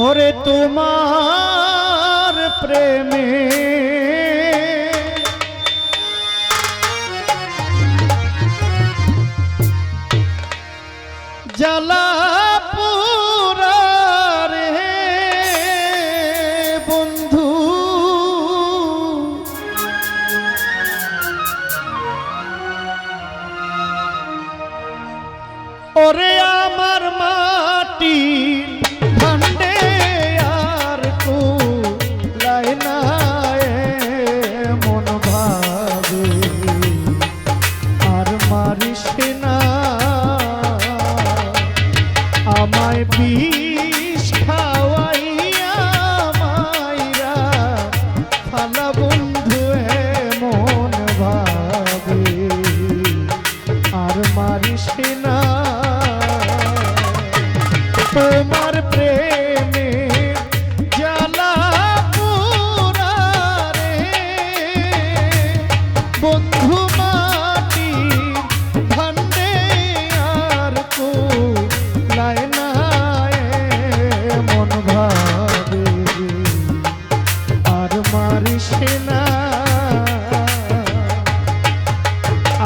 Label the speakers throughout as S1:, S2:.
S1: ওরে তোমার প্রেমে জ্বালা পুরা রে বন্ধু, ওরে আমার মাটি ভান্ডে আর কুলাই না মন ভাবে আর মারিস না আমায় বিষ খাওয়াইয়া মাইরা ফালা বন্ধু মন ভাবে আর মারিস না তোমার প্রেমে জ্বালা পুরা রে বন্ধু মাটি ভান্ডে আর কুলাই না মন ভাবে আর মারিস না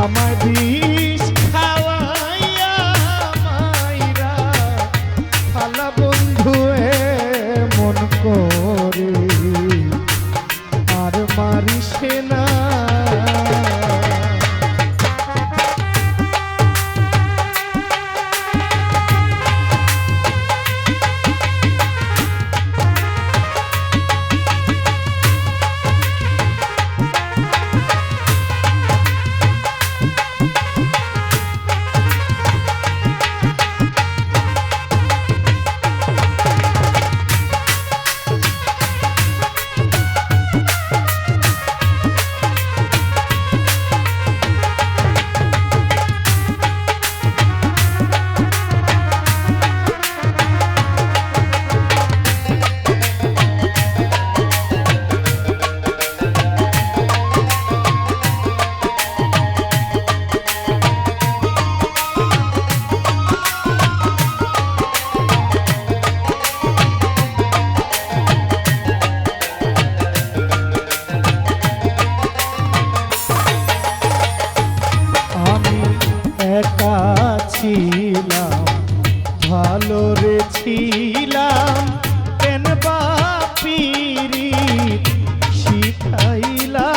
S1: আমায় বিষ খাওয়াইয়া মাইরা ফালা বন্ধু মন করে আর মারিস না। একা ছিলাম ভালো রে ছিলাম কেন বাপিরি শিখাইলা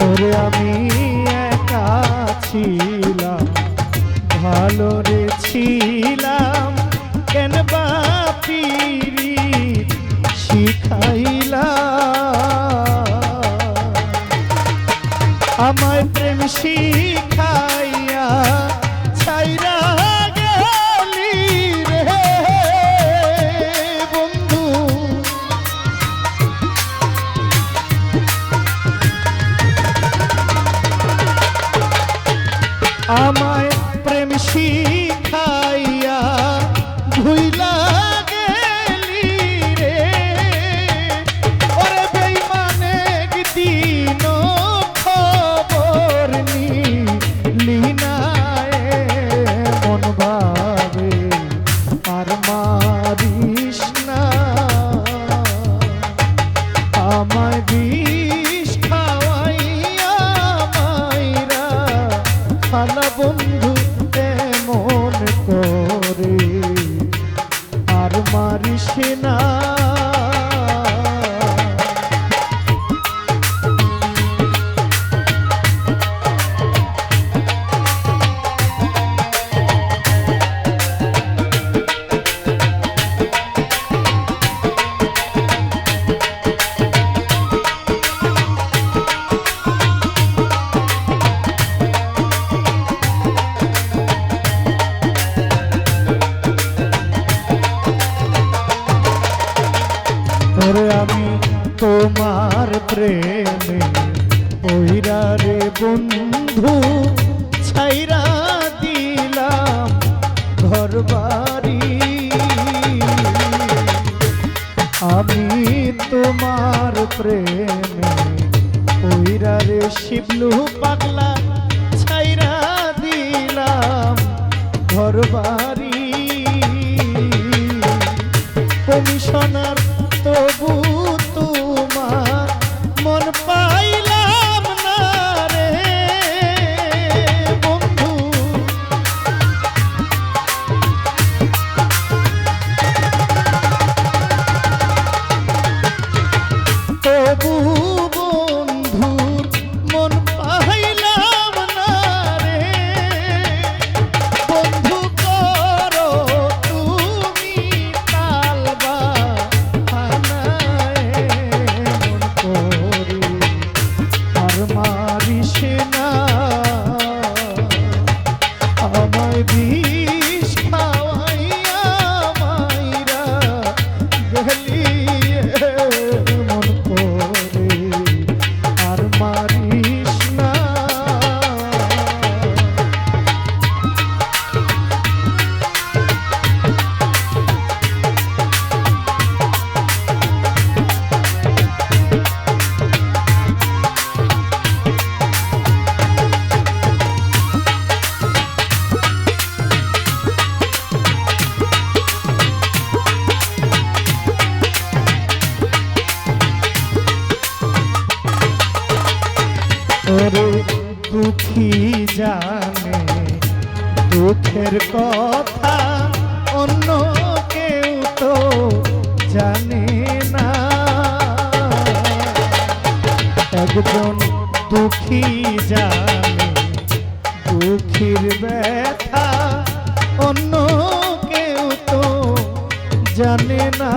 S1: ওরে আমি একা ছিলাম ভালো রে ছিলাম কেন বাপিরি শিখাইলা আমায় প্রেম শিখাইয়া ছাইরা গেলি রে বন্ধু, আমায় প্রেম শিখাইয়া ভুইলা গেলি রে ওরে বেঈমানে দিন মন ভাবে আর মারিস না আমায় বিষ খাওয়াইয়া মাইরা ফালা বন্ধু মন করে আর মারিস না। ওরে আমি তোমার প্রেমে ওইরা রে বন্ধু ছাইরা দিলাম ঘর বাড়ি আমি তোমার প্রেমে ওইরা রে শিবলু পাগলা ছাইরা দিলাম ঘর বাড়ি জানে দুঃখের কথা, অন্য কেউ তো জানে না। একজন দুঃখী জানে দুঃখীর ব্যথা, অন্য কেউ তো জানে না।